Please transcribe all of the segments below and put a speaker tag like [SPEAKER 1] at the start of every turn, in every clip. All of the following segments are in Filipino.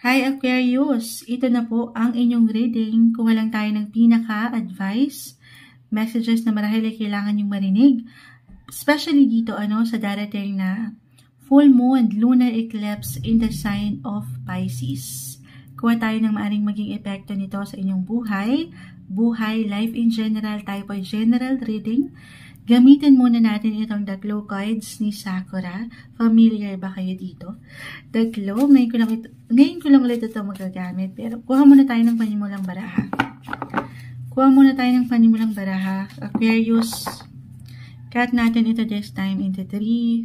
[SPEAKER 1] Hi Aquarius! Ito na po ang inyong reading. Kuha lang tayo ng pinaka-advice, messages na marahil ay kailangan yung marinig. Especially dito sa darating na full moon, lunar eclipse in the sign of Pisces. Kuha tayo ng maaring maging epekto nito sa inyong buhay, life in general, tayo po general reading. Gamitin muna natin itong The Glow cards ni Sakura. Familiar ba kayo dito? The Glow, ngayon ko lang ulit ito magagamit. Pero kuha muna tayo ng panimulang baraha. Aquarius, cut natin ito this time into 3.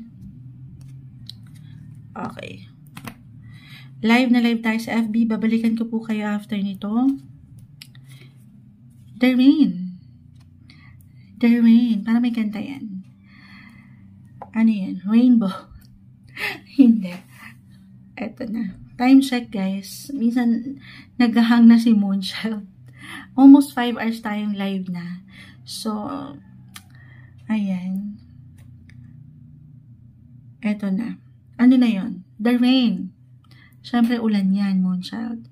[SPEAKER 1] Okay. Live na live tayo sa FB. Babalikan ko po kayo after nito. The Rain. Para may kanta yan. Ano yan? Rainbow. Hindi. Eto na. Time check, guys. Minsan, naghahang na si Moonchild. Almost 5 hours tayong live na. So, ayan. Eto na. Ano na yon? The Rain. Siyempre, ulan yan, Moonchild.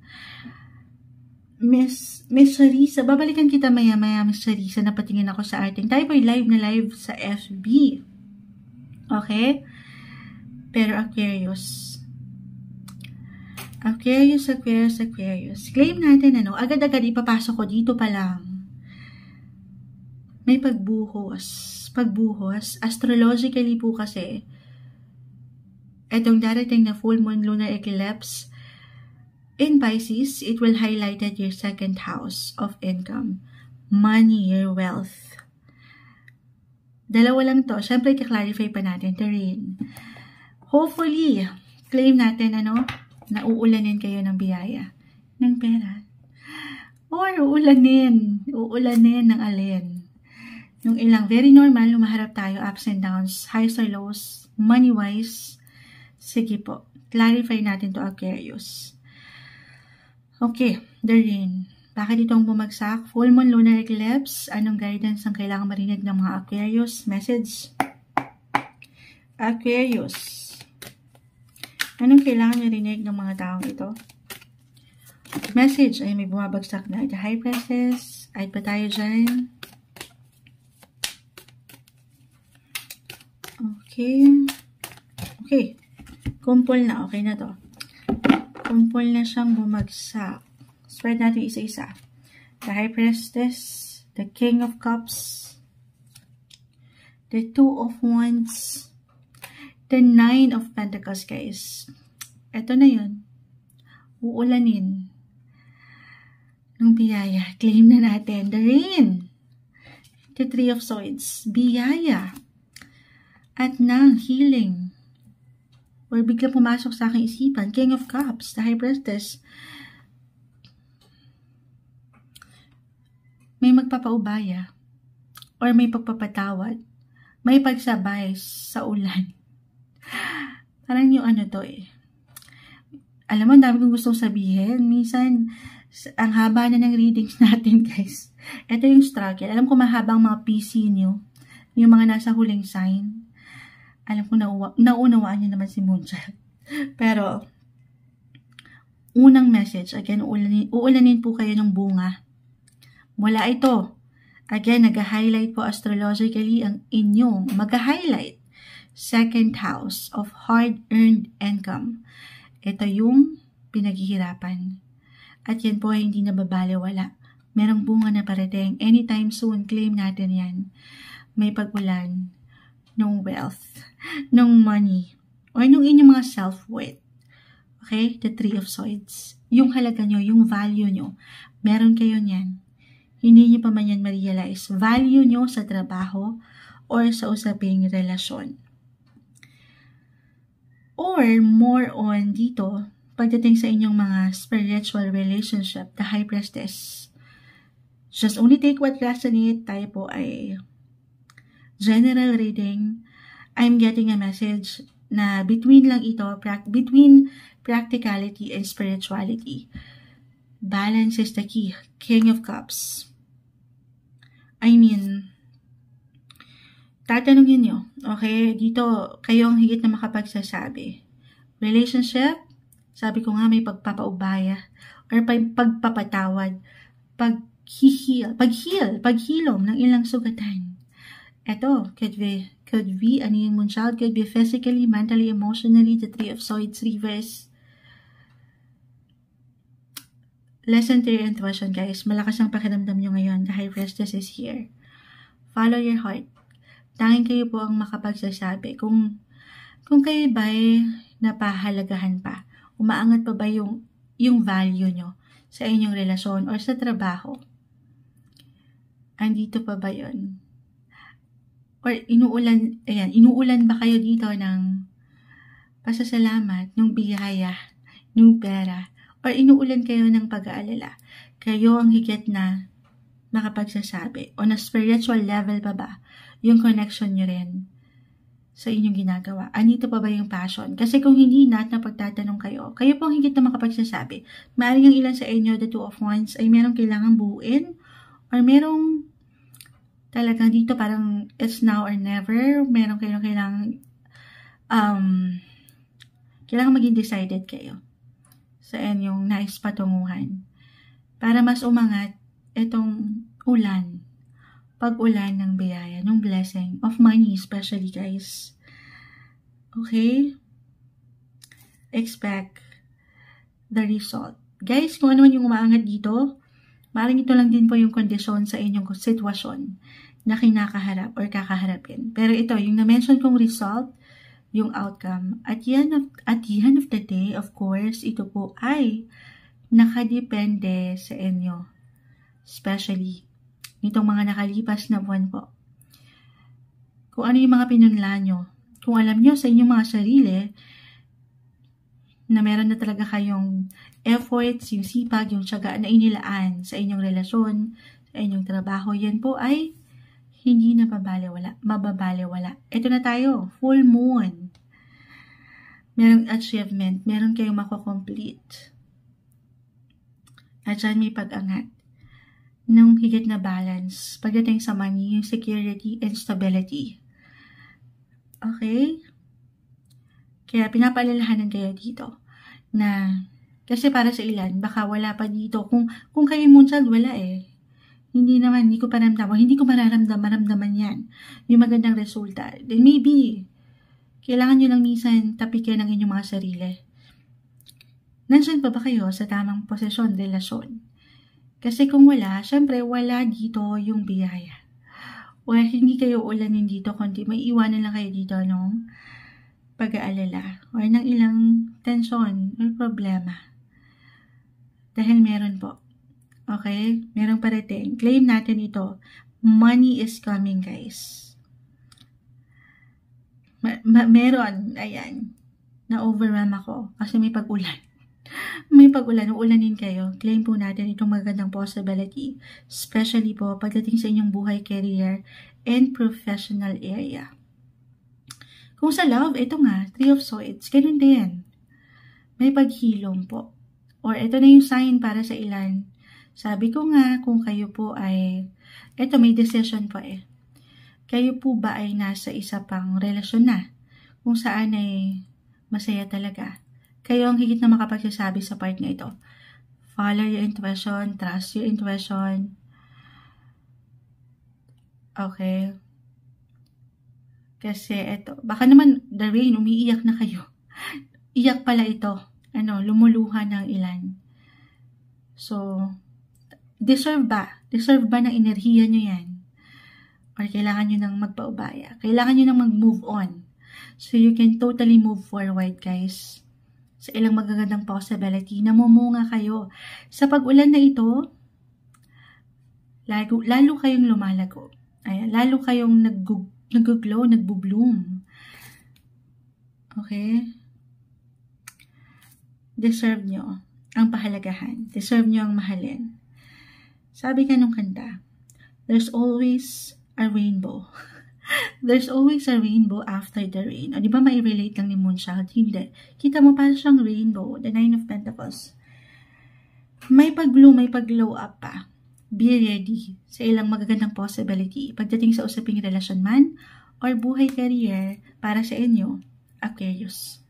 [SPEAKER 1] Miss Charissa, babalikan kita maya-maya, Miss Charissa, napatingin ako sa ating. Tayo po'y live na live sa FB. Okay? Pero Aquarius. Claim natin, agad-agad ipapasok ko dito pa lang. May pagbuhos. Astrologically po kasi, etong darating na full moon lunar eclipse, in Pisces, it will highlight your second house of income, money, your wealth. Dalawa lang to. Siyempre, i-clarify pa natin. The Rain. Hopefully, claim natin, na uulanin kayo ng biyaya, ng pera. Or uulanin ng alin. Nung ilang, very normal, lumaharap tayo, ups and downs, highs or lows, money-wise. Sige po, clarify natin to, Aquarius. Okay, The Rain. Bakit itong bumagsak? Full moon lunar eclipse. Anong guidance ang kailangan marinig ng mga Aquarius? Message. Aquarius. Anong kailangan marinig ng mga taong ito? Message. Ay, may bumabagsak na. The High Priestess. Ay pa tayo dyan. Okay. Kumpol na. Okay na to. Kumpol na siyang bumagsak. Spread natin isa-isa. The High Priestess, the King of Cups, the Two of Wands, the Nine of Pentacles, guys. Ito na yun. Uulanin ng biyaya. Claim na natin. The Rain, the Three of Swords, biyaya, at ng healing. Or bigla pumasok sa aking isipan, King of Cups, the High Priestess. May magpapaubaya. Or may pagpapatawad. May pagsabay sa ulan. Parang yung to Alam mo, dami kong gustong sabihin. Minsan, ang haba na ng readings natin, guys. Ito yung struggle. Alam ko mahabang mga PC nyo. Yung mga nasa huling sign. Alam ko naunawaan niyo naman si Moonchild. Pero, unang message, again, uulanin po kayo ng bunga. Mula ito, again, nag-highlight po astrologically ang inyong mag-highlight second house of hard-earned income. Ito yung pinaghihirapan. At yan po ay hindi nababaliwala. Merong bunga na parating. Anytime soon, claim natin yan. May pag-ulan ng wealth, ng money, or nung inyong mga self-worth. Okay? The Three of Swords. Yung halaga nyo, yung value nyo, meron kayo niyan. Hindi nyo pa man yan ma-realize. Value nyo sa trabaho or sa usaping relasyon. Or more on dito, pagdating sa inyong mga spiritual relationship, the High Priestess. Just only take what resonate. Tayo po ay general reading. I'm getting a message na between lang ito, between practicality and spirituality. Balance is the key. King of Cups. Tatanungin nyo, okay, dito kayo ang higit na makapagsasabi. Relationship, Sabi ko nga may pagpapaubaya or pagpapatawad, paghilom ng ilang sugatan. Ito, could be, ano yun mo child, could be physically, mentally, emotionally, the Three of Swords reverse. Listen to your intuition, guys. Malakas ang pakiramdam nyo ngayon. The High Priestess is here. Follow your heart. Tanging kayo po ang makapagsasabi kung kayo ba'y napahalagahan pa. Umaangat pa ba yung value nyo sa inyong relasyon or sa trabaho? Andito pa ba yun? Or inuulan ba kayo dito ng pasasalamat, ng biyaya, ng pera, or inuulan kayo ng pag-aalala? Kayo ang higit na makapagsasabi. On a spiritual level pa ba yung connection nyo rin sa inyong ginagawa? Anito pa ba yung passion? Kasi kung hindi na at napagtatanong kayo po ang higit na makapagsasabi. Maaaring ang ilan sa inyo, the Two of Wands, ay merong kailangan buuin or merong talagang dito parang it's now or never. Merong kailangan maging decided kayo sa inyong nais patunguhan para mas umangat itong ulan. Pag-ulan ng biyaya, ng blessing, of money especially, guys. Okay? Expect the result. Guys, kung ano man yung umaangat dito, maaaring ito lang din po yung kondisyon sa inyong sitwasyon na kinakaharap or kakaharapin. Pero ito, yung na-mention kong result, yung outcome, at the end of the day, of course, ito po ay nakadepende sa inyo. Especially nitong mga nakalipas na buwan po. Kung ano yung mga pinunla nyo. Kung alam nyo sa inyong mga sarili na meron na talaga kayong efforts, yung sipag, yung tiyaga na inilaan sa inyong relasyon, sa inyong trabaho, yan po ay hindi na mababaliwala. Ito na tayo, full moon. Merong achievement, meron kayong mako-complete. At dyan may pag-angat ng higit na balance pagdating sa money, yung security and stability. Okay? Kaya pinapaalalahanan kayo dito na kasi para sa ilan, baka wala pa dito. Kung kayo munchal, wala eh. Hindi ko maramdaman yan. Yung magandang resulta. Then maybe, kailangan nyo lang minsan tapikin ang inyong mga sarili. Nandiyan pa ba kayo sa tamang posisyon, relasyon? Kasi kung wala, syempre wala dito yung biyaya. O hindi kayo ulanin dito, kundi may iwanan lang kayo dito ng pag-aalala o ng ilang tensyon or problema. Dahil meron po. Okay? Merong parating. Claim natin ito. Money is coming, guys. Meron, ayan. Na-overwhelm ako kasi may pag-ulan. May pag-ulan, ulanin kayo. Claim po natin itong magandang possibility. Especially po pagdating sa inyong buhay, career, and professional area. Kung sa love, ito nga, Three of Swords, ganun din. May paghilom po. Or ito na yung sign para sa ilan. Sabi ko nga, kung kayo po ay, ito may decision po eh. Kayo po ba ay nasa isa pang relasyon na? Kung saan ay masaya talaga. Kayo ang higit na makapagsasabi sa part na ito. Follow your intuition, trust your intuition. Okay. Kasi ito, baka naman the rain, umiiyak na kayo. Iyak pala ito. Lumuluha ng ilan. So, deserve ba? Deserve ba ng enerhiya nyo yan? Or kailangan nyo nang magpaubaya? Kailangan nyo nang mag-move on. So, you can totally move forward, guys. Sa ilang magagandang possibility, namumunga kayo. Sa pag-ulan na ito, lalo kayong lumalago. Ayan, lalo kayong nag-glow, nagbo-bloom. Okay? Deserve nyo ang pahalagahan. Deserve nyo ang mahalin. Sabi ka nung kanta, there's always a rainbow. There's always a rainbow after the rain. O, di ba mai-relate lang ni Moonchild? Hindi. Kita mo para siyang rainbow, the Nine of Pentacles. May pag-bloom, may pag-glow up pa. Be ready sa ilang magagandang possibility. Pagdating sa usaping relasyon man, or buhay career para sa inyo, Aquarius.